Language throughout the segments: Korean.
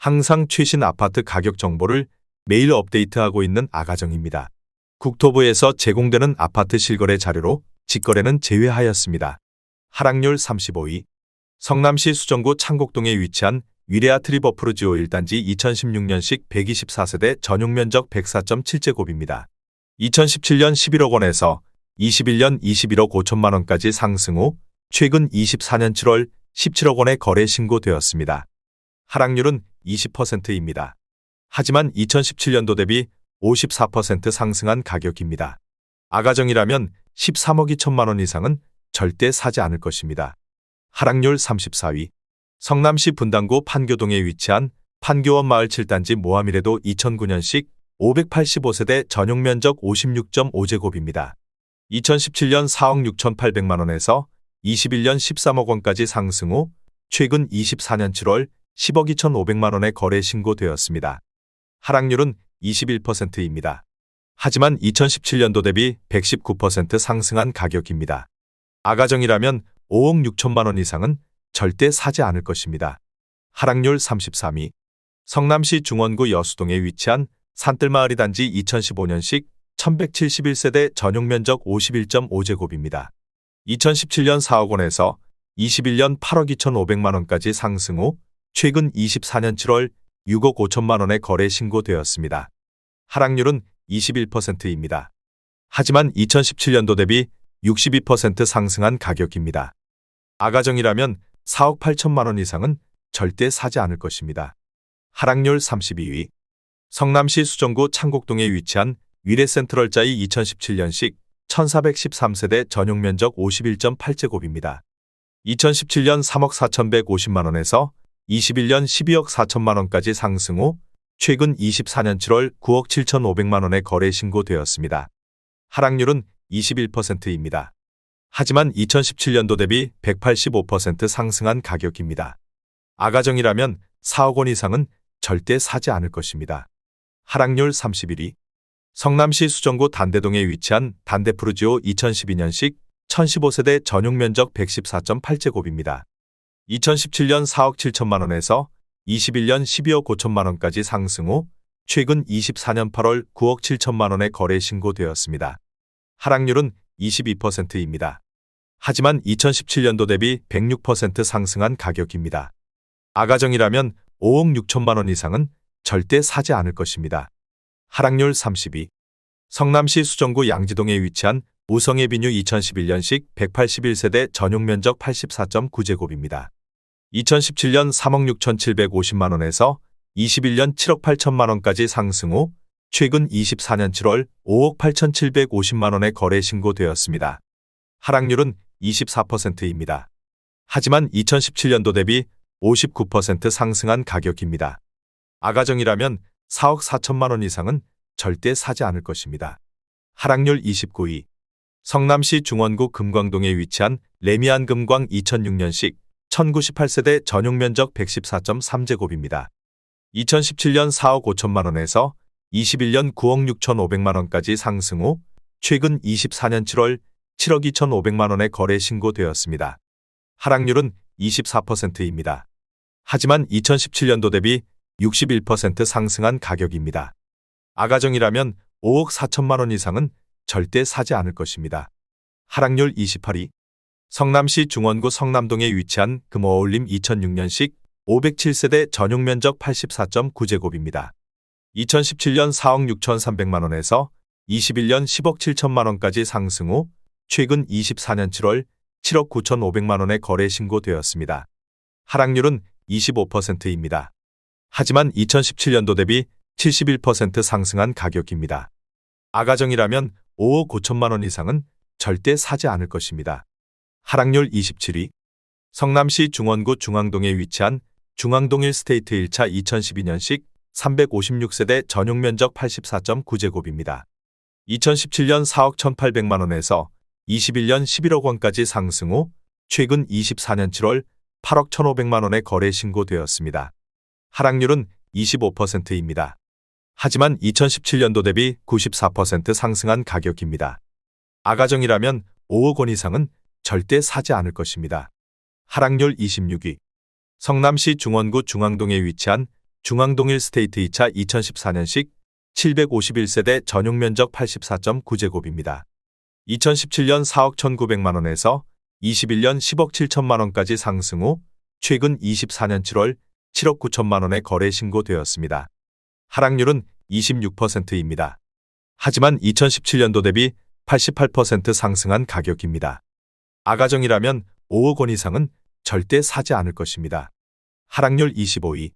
항상 최신 아파트 가격 정보를 매일 업데이트하고 있는 아가정입니다. 국토부에서 제공되는 아파트 실거래 자료로 직거래는 제외하였습니다. 하락률 35위. 성남시 수정구 창곡동에 위치한 위레아 트리버프루지오 1단지 2016년식 124세대 전용면적 104.7제곱입니다. 2017년 11억 원에서 21년 21억 5천만 원까지 상승 후 최근 24년 7월 17억 원에 거래 신고되었습니다. 하락률은 20%입니다. 하지만 2017년도 대비 54% 상승한 가격입니다. 아가정이라면 13억 2천만 원 이상은 절대 사지 않을 것입니다. 하락률 34위. 성남시 분당구 판교동에 위치한 판교원 마을 7단지 모하미레도 2009년식 585세대 전용면적 56.5제곱입니다. 2017년 4억 6,800만 원에서 21년 13억 원까지 상승 후 최근 24년 7월 10억 2,500만 원에 거래 신고되었습니다. 하락률은 21%입니다. 하지만 2017년도 대비 119% 상승한 가격입니다. 아가정이라면 5억 6천만 원 이상은 절대 사지 않을 것입니다. 하락률 33위. 성남시 중원구 여수동에 위치한 산뜰마을 2단지 2015년식 1171세대 전용면적 51.5제곱입니다. 2017년 4억 원에서 21년 8억 2,500만 원까지 상승 후 최근 24년 7월 6억 5천만 원에 거래 신고되었습니다. 하락률은 21%입니다. 하지만 2017년도 대비 62% 상승한 가격입니다. 아가정이라면 4억 8천만 원 이상은 절대 사지 않을 것입니다. 하락률 32위. 성남시 수정구 창곡동에 위치한 위례센트럴자이 2017년식 1413세대 전용면적 51.8제곱입니다. 2017년 3억 4,150만 원에서 21년 12억 4천만 원까지 상승 후 최근 24년 7월 9억 7,500만 원에 거래 신고되었습니다. 하락률은 21%입니다. 하지만 2017년도 대비 185% 상승한 가격입니다. 아가정이라면 4억 원 이상은 절대 사지 않을 것입니다. 하락률 31위. 성남시 수정구 단대동에 위치한 단대푸르지오 2012년식 1015세대 전용면적 114.8제곱입니다. 2017년 4억 7천만 원에서 21년 12억 5천만 원까지 상승 후 최근 24년 8월 9억 7천만 원에 거래 신고되었습니다. 하락률은 22%입니다. 하지만 2017년도 대비 106% 상승한 가격입니다. 아가정이라면 5억 6천만 원 이상은 절대 사지 않을 것입니다. 하락률 32. 성남시 수정구 양지동에 위치한 우성의 비뉴 2011년식 181세대 전용면적 84.9제곱입니다. 2017년 3억 6,750만 원에서 21년 7억 8천만 원까지 상승 후 최근 24년 7월 5억 8,750만 원에 거래 신고되었습니다. 하락률은 24%입니다. 하지만 2017년도 대비 59% 상승한 가격입니다. 아가정이라면 4억 4천만 원 이상은 절대 사지 않을 것입니다. 하락률 29위. 성남시 중원구 금광동에 위치한 레미안 금광 2006년식 1098세대 전용면적 114.3제곱입니다. 2017년 4억 5천만 원에서 21년 9억 6,500만 원까지 상승 후 최근 24년 7월 7억 2,500만 원에 거래 신고되었습니다. 하락률은 24%입니다. 하지만 2017년도 대비 61% 상승한 가격입니다. 아가정이라면 5억 4천만 원 이상은 절대 사지 않을 것입니다. 하락률 28위. 성남시 중원구 성남동에 위치한 금어울림 2006년식 507세대 전용면적 84.9제곱입니다. 2017년 4억 6,300만 원에서 21년 10억 7천만 원까지 상승 후 최근 24년 7월 7억 9,500만 원에 거래 신고되었습니다. 하락률은 25%입니다. 하지만 2017년도 대비 71% 상승한 가격입니다. 아가정이라면 5억 5천만 원 이상은 절대 사지 않을 것입니다. 하락률 27위. 성남시 중원구 중앙동에 위치한 중앙동 1스테이트 1차 2012년식 356세대 전용면적 84.9제곱입니다. 2017년 4억 1,800만 원에서 21년 11억 원까지 상승 후 최근 24년 7월 8억 1,500만 원에 거래 신고되었습니다. 하락률은 25%입니다. 하지만 2017년도 대비 94% 상승한 가격입니다. 아가정이라면 5억 원 이상은 절대 사지 않을 것입니다. 하락률 26위. 성남시 중원구 중앙동에 위치한 중앙동일 스테이트 2차 2014년식 751세대 전용 면적 84.9제곱입니다. 2017년 4억 1,900만 원에서 21년 10억 7천만 원까지 상승 후 최근 24년 7월 7억 9천만 원에 거래 신고되었습니다. 하락률은 26%입니다. 하지만 2017년도 대비 88% 상승한 가격입니다. 아가정이라면 5억 원 이상은 절대 사지 않을 것입니다. 하락률 25위.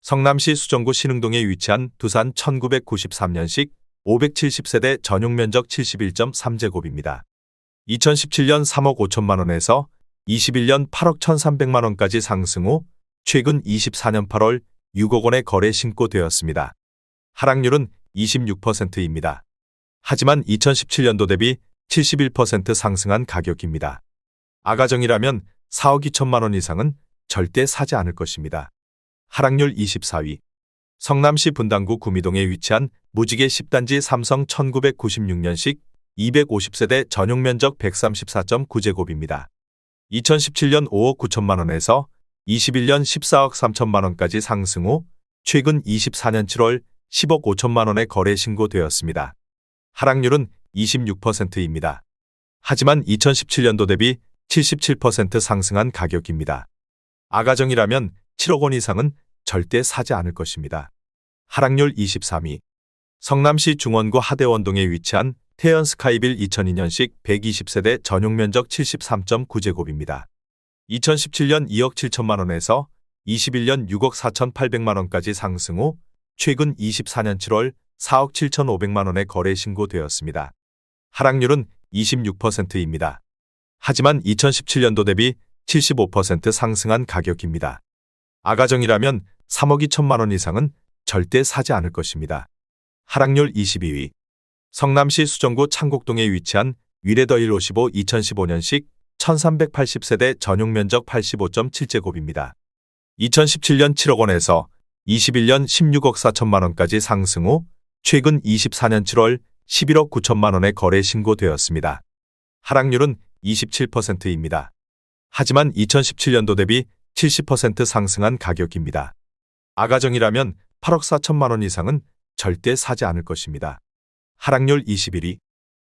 성남시 수정구 신흥동에 위치한 두산 1993년식 570세대 전용 면적 71.3제곱입니다. 2017년 3억 5천만 원에서 21년 8억 1,300만 원까지 상승 후 최근 24년 8월 6억 원에 거래 신고되었습니다. 하락률은 26%입니다. 하지만 2017년도 대비 71% 상승한 가격입니다. 아가정이라면 4억 2천만 원 이상은 절대 사지 않을 것입니다. 하락률 24위. 성남시 분당구 구미동에 위치한 무지개 10단지 삼성 1996년식 250세대 전용 면적 134.9제곱입니다. 2017년 5억 9천만 원에서 21년 14억 3천만 원까지 상승 후 최근 24년 7월 10억 5천만 원에 거래 신고되었습니다. 하락률은 26%입니다. 하지만 2017년도 대비 77% 상승한 가격입니다. 아가정이라면 7억 원 이상은 절대 사지 않을 것입니다. 하락률 23위. 성남시 중원구 하대원동에 위치한 태연 스카이빌 2002년식 120세대 전용 면적 73.9제곱입니다. 2017년 2억 7천만 원에서 21년 6억 4,800만 원까지 상승 후 최근 24년 7월 4억 7,500만 원에 거래 신고되었습니다. 하락률은 26%입니다. 하지만 2017년도 대비 75% 상승한 가격입니다. 아가정이라면 3억 2천만 원 이상은 절대 사지 않을 것입니다. 하락률 22위. 성남시 수정구 창곡동에 위치한 위레더 155 2015년식 1380세대 전용 면적 85.7제곱입니다. 2017년 7억 원에서 21년 16억 4천만 원까지 상승 후 최근 24년 7월 11억 9천만 원에 거래 신고되었습니다. 하락률은 27%입니다. 하지만 2017년도 대비 70% 상승한 가격입니다. 아가정이라면 8억 4천만 원 이상은 절대 사지 않을 것입니다. 하락률 21위.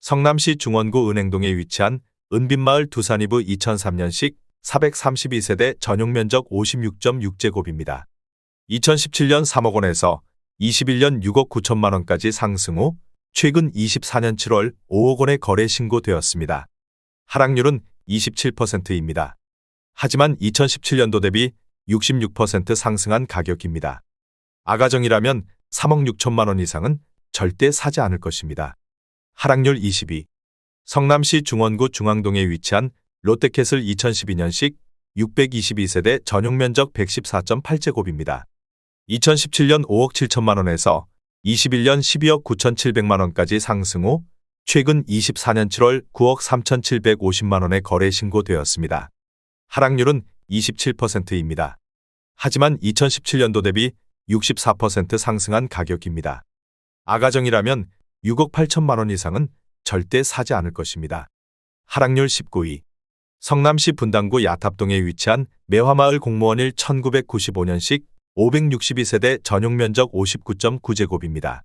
성남시 중원구 은행동에 위치한 은빛마을 두산이브 2003년식 432세대 전용 면적 56.6제곱입니다. 2017년 3억 원에서 21년 6억 9천만 원까지 상승 후 최근 24년 7월 5억 원에 거래 신고되었습니다. 하락률은 27%입니다. 하지만 2017년도 대비 66% 상승한 가격입니다. 아가정이라면 3억 6천만 원 이상은 절대 사지 않을 것입니다. 하락률 22. 성남시 중원구 중앙동에 위치한 롯데캐슬 2012년식 622세대 전용 면적 114.8제곱입니다. 2017년 5억 7천만 원에서 21년 12억 9,700만 원까지 상승 후 최근 24년 7월 9억 3,750만 원에 거래 신고되었습니다. 하락률은 27%입니다. 하지만 2017년도 대비 64% 상승한 가격입니다. 아가정이라면 6억 8천만 원 이상은 절대 사지 않을 것입니다. 하락률 19위. 성남시 분당구 야탑동에 위치한 매화마을 공무원 1 1995년식 562세대 전용 면적 59.9제곱입니다.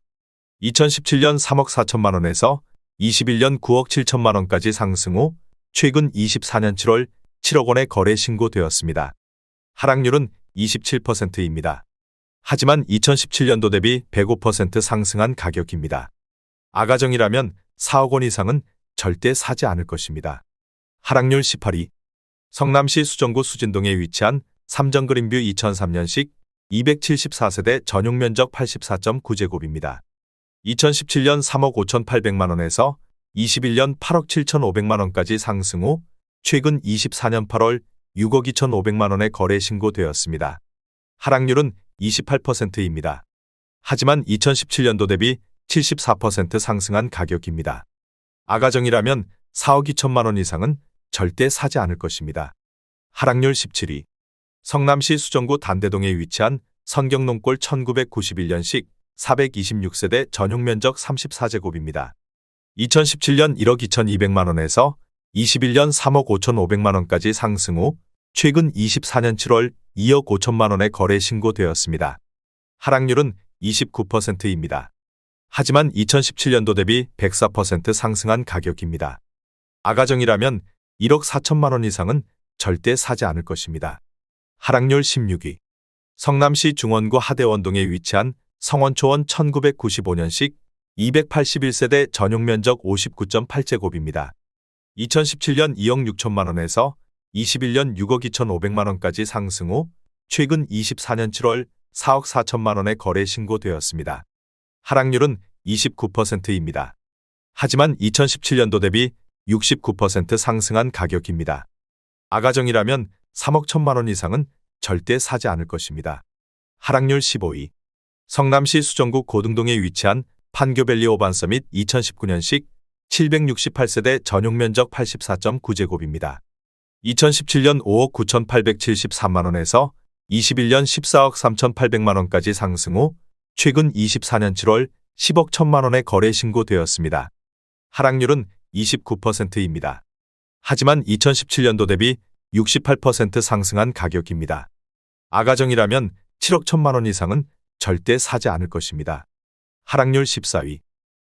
2017년 3억 4천만 원에서 21년 9억 7천만 원까지 상승 후 최근 24년 7월 7억 원에 거래 신고되었습니다. 하락률은 27%입니다. 하지만 2017년도 대비 105% 상승한 가격입니다. 아가정이라면 4억 원 이상은 절대 사지 않을 것입니다. 하락률 18위. 성남시 수정구 수진동에 위치한 삼정그린뷰 2003년식 274세대 전용 면적 84.9제곱입니다. 2017년 3억 5,800만 원에서 21년 8억 7,500만 원까지 상승 후 최근 24년 8월 6억 2,500만 원에 거래 신고되었습니다. 하락률은 28%입니다. 하지만 2017년도 대비 74% 상승한 가격입니다. 아가정이라면 4억 2천만 원 이상은 절대 사지 않을 것입니다. 하락률 17위. 성남시 수정구 단대동에 위치한 선경농골 1991년식 426세대 전용 면적 34제곱입니다. 2017년 1억 2,200만 원에서 21년 3억 5,500만 원까지 상승 후 최근 24년 7월 2억 5천만 원에 거래 신고되었습니다. 하락률은 29%입니다. 하지만 2017년도 대비 104% 상승한 가격입니다. 아가정이라면 1억 4천만 원 이상은 절대 사지 않을 것입니다. 하락률 16위. 성남시 중원구 하대원동에 위치한 성원초원 1995년식 281세대 전용 면적 59.8제곱입니다. 2017년 2억 6천만 원에서 21년 6억 2,500만 원까지 상승 후 최근 24년 7월 4억 4천만 원에 거래 신고되었습니다. 하락률은 29%입니다. 하지만 2017년도 대비 69% 상승한 가격입니다. 아가정이라면 3억 1천만 원 이상은 절대 사지 않을 것입니다. 하락률 15위. 성남시 수정구 고등동에 위치한 판교밸리 오반서밋 2019년식 768세대 전용 면적 84.9제곱입니다. 2017년 5억 9,873만 원에서 21년 14억 3,800만 원까지 상승 후 최근 24년 7월 10억 1천만 원에 거래 신고되었습니다. 하락률은 29%입니다. 하지만 2017년도 대비 68% 상승한 가격입니다. 아가정이라면 7억 1천만 원 이상은 절대 사지 않을 것입니다. 하락률 14위.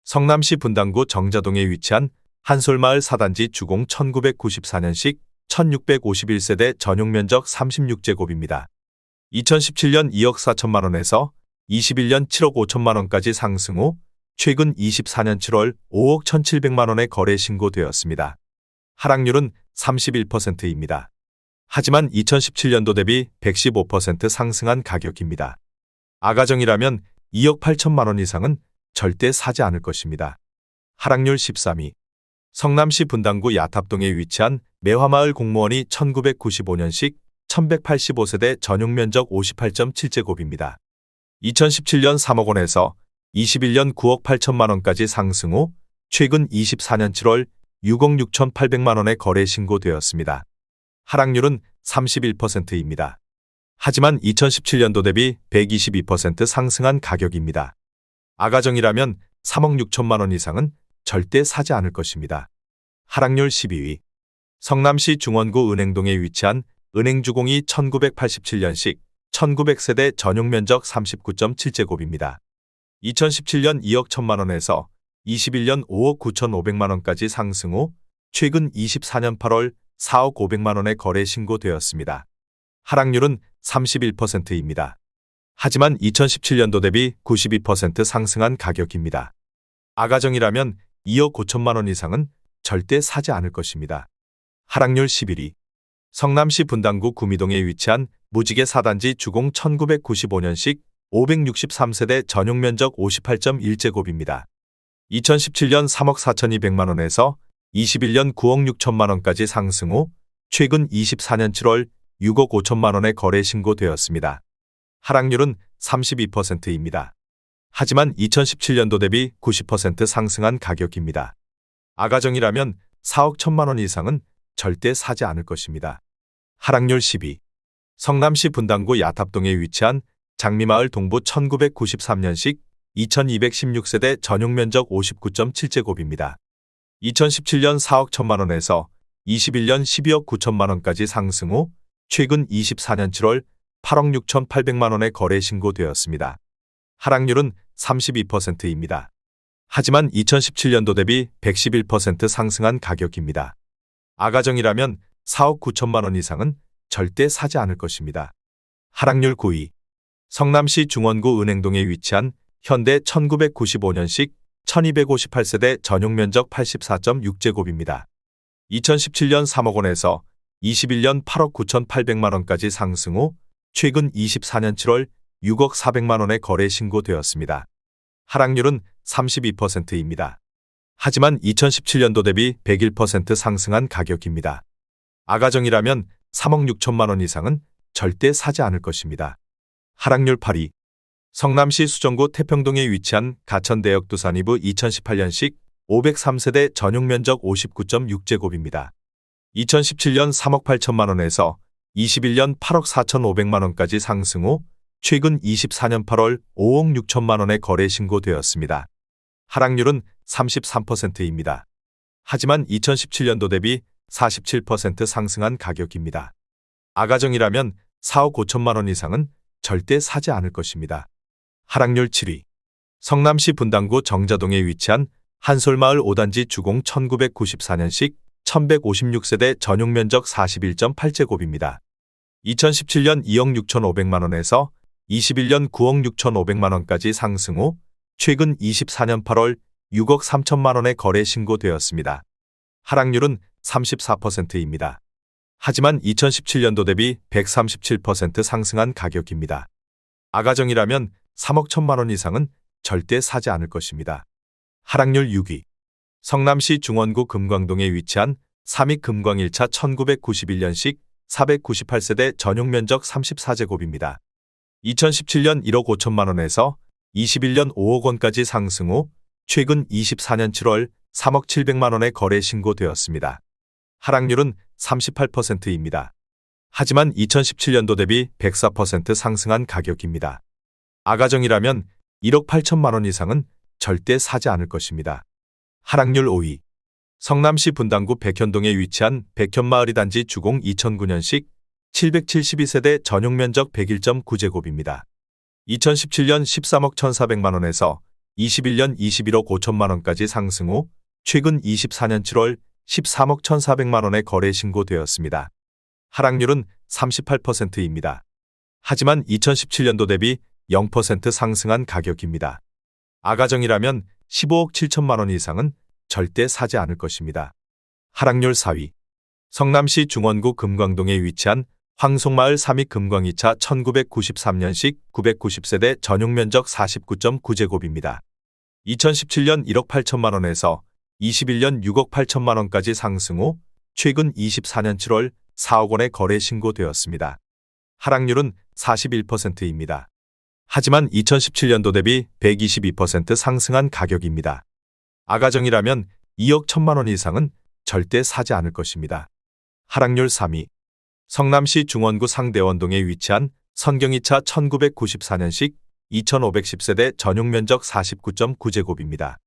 성남시 분당구 정자동에 위치한 한솔마을 4단지 주공 1994년식 1651세대 전용 면적 36제곱입니다. 2017년 2억 4천만 원에서 21년 7억 5천만 원까지 상승 후 최근 24년 7월 5억 1,700만 원에 거래 신고되었습니다. 하락률은 31%입니다. 하지만 2017년도 대비 115% 상승한 가격입니다. 아가정이라면 2억 8천만 원 이상은 절대 사지 않을 것입니다. 하락률 13위. 성남시 분당구 야탑동에 위치한 매화마을 공무원이 1995년식 1185세대 전용 면적 58.7제곱입니다. 2017년 3억 원에서 21년 9억 8천만 원까지 상승 후 최근 24년 7월 6억 6,800만 원에 거래 신고되었습니다. 하락률은 31%입니다. 하지만 2017년도 대비 122% 상승한 가격입니다. 아가정이라면 3억 6천만 원 이상은 절대 사지 않을 것입니다. 하락률 12위. 성남시 중원구 은행동에 위치한 은행주공이 1987년식 1900세대 전용 면적 39.7제곱입니다. 2017년 2억 1천만 원에서 21년 5억 9,500만 원까지 상승 후 최근 24년 8월 4억 500만 원에 거래 신고되었습니다. 하락률은 31%입니다. 하지만 2017년도 대비 92% 상승한 가격입니다. 아가정이라면 2억 5천만 원 이상은 절대 사지 않을 것입니다. 하락률 11위. 성남시 분당구 구미동에 위치한 무지개 4단지 주공 1995년식 563세대 전용 면적 58.1제곱입니다. 2017년 3억 4,200만 원에서 21년 9억 6천만 원까지 상승 후 최근 24년 7월 6억 5천만 원에 거래 신고되었습니다. 하락률은 32%입니다. 하지만 2017년도 대비 90% 상승한 가격입니다. 아가정이라면 4억 1천만 원 이상은 절대 사지 않을 것입니다. 하락률 10위. 성남시 분당구 야탑동에 위치한 장미마을 동부 1993년식 2216세대 전용 면적 59.7제곱입니다. 2017년 4억 1천만 원에서 21년 12억 9천만 원까지 상승 후 최근 24년 7월 8억 6,800만 원에 거래 신고되었습니다. 하락률은 32%입니다. 하지만 2017년도 대비 111% 상승한 가격입니다. 아가정이라면 4억 9천만 원 이상은 절대 사지 않을 것입니다. 하락률 9위. 성남시 중원구 은행동에 위치한 현대 1995년식 1258세대 전용 면적 84.6제곱입니다. 2017년 3억 원에서 21년 8억 9,800만 원까지 상승 후 최근 24년 7월 6억 400만 원에 거래 신고되었습니다. 하락률은 32%입니다. 하지만 2017년도 대비 101% 상승한 가격입니다. 아가정이라면 3억 6천만 원 이상은 절대 사지 않을 것입니다. 하락률 8위. 성남시 수정구 태평동에 위치한 가천대역 두산이브 2018년식 503세대 전용 면적 59.6제곱입니다. 2017년 3억 8천만 원에서 21년 8억 4,500만 원까지 상승 후 최근 24년 8월 5억 6천만 원에 거래 신고되었습니다. 하락률은 33%입니다. 하지만 2017년도 대비 47% 상승한 가격입니다. 아가정이라면 4억 5천만 원 이상은 절대 사지 않을 것입니다. 하락률 7위. 성남시 분당구 정자동에 위치한 한솔마을 5단지 주공 1994년식 1156세대 전용 면적 41.8제곱입니다. 2017년 2억 6,500만 원에서 21년 9억 6,500만 원까지 상승 후 최근 24년 8월 6억 3천만 원에 거래 신고되었습니다. 하락률은 34%입니다. 하지만 2017년도 대비 137% 상승한 가격입니다. 아가정이라면 3억 1천만 원 이상은 절대 사지 않을 것입니다. 하락률 6위. 성남시 중원구 금광동에 위치한 삼익 금광 1차 1991년식 498세대 전용 면적 34제곱입니다. 2017년 1억 5천만 원에서 21년 5억 원까지 상승 후 최근 24년 7월 3억 700만 원에 거래 신고되었습니다. 하락률은 38%입니다. 하지만 2017년도 대비 104% 상승한 가격입니다. 아가정이라면 1억 8천만 원 이상은 절대 사지 않을 것입니다. 하락률 5위. 성남시 분당구 백현동에 위치한 백현마을 2단지 주공 2009년식 772세대 전용 면적 101.9제곱입니다. 2017년 13억 1,400만 원에서 21년 21억 5천만 원까지 상승 후 최근 24년 7월 13억 1,400만 원에 거래 신고되었습니다. 하락률은 38%입니다. 하지만 2017년도 대비 0% 상승한 가격입니다. 아가정이라면 15억 7천만 원 이상은 절대 사지 않을 것입니다. 하락률 4위. 성남시 중원구 금광동에 위치한 황송마을 삼익 금광 2차 1993년식 990세대 전용 면적 49.9제곱입니다. 2017년 1억 8천만 원에서 21년 6억 8천만 원까지 상승 후 최근 24년 7월 4억 원에 거래 신고되었습니다. 하락률은 41%입니다. 하지만 2017년도 대비 122% 상승한 가격입니다. 아가정이라면 2억 1천만 원 이상은 절대 사지 않을 것입니다. 하락률 3위. 성남시 중원구 상대원동에 위치한 선경 2차 1994년식 2510세대 전용 면적 49.9제곱입니다.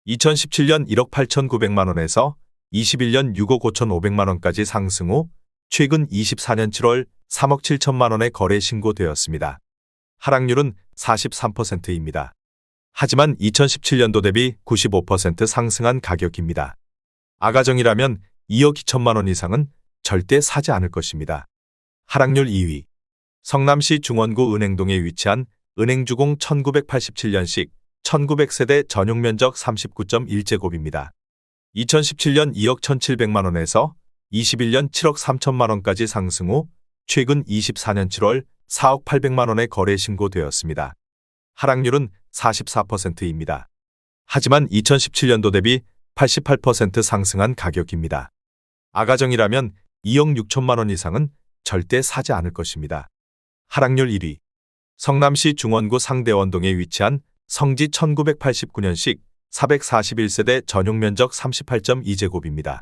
2017년 1억 8,900만 원에서 21년 6억 5,500만 원까지 상승 후 최근 24년 7월 3억 7천만 원에 거래 신고되었습니다. 하락률은 43%입니다. 하지만 2017년도 대비 95% 상승한 가격입니다. 아가정이라면 2억 2천만 원 이상은 절대 사지 않을 것입니다. 하락률 2위. 성남시 중원구 은행동에 위치한 은행주공 1987년식 1900세대 전용 면적 39.1제곱입니다. 2017년 2억 1,700만 원에서 21년 7억 3천만 원까지 상승 후 최근 24년 7월 4억 800만 원에 거래 신고되었습니다. 하락률은 44%입니다. 하지만 2017년도 대비 88% 상승한 가격입니다. 아가정이라면 2억 6천만 원 이상은 절대 사지 않을 것입니다. 하락률 1위. 성남시 중원구 상대원동에 위치한 성지 1989년식 441세대 전용 면적 38.2제곱입니다.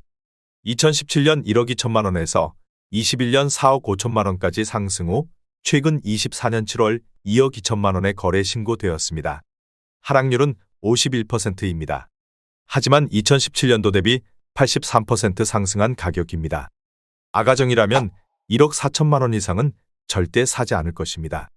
2017년 1억 2천만 원에서 21년 4억 5천만 원까지 상승 후 최근 24년 7월 2억 2천만 원에 거래 신고되었습니다. 하락률은 51%입니다. 하지만 2017년도 대비 83% 상승한 가격입니다. 아가정이라면 1억 4천만 원 이상은 절대 사지 않을 것입니다.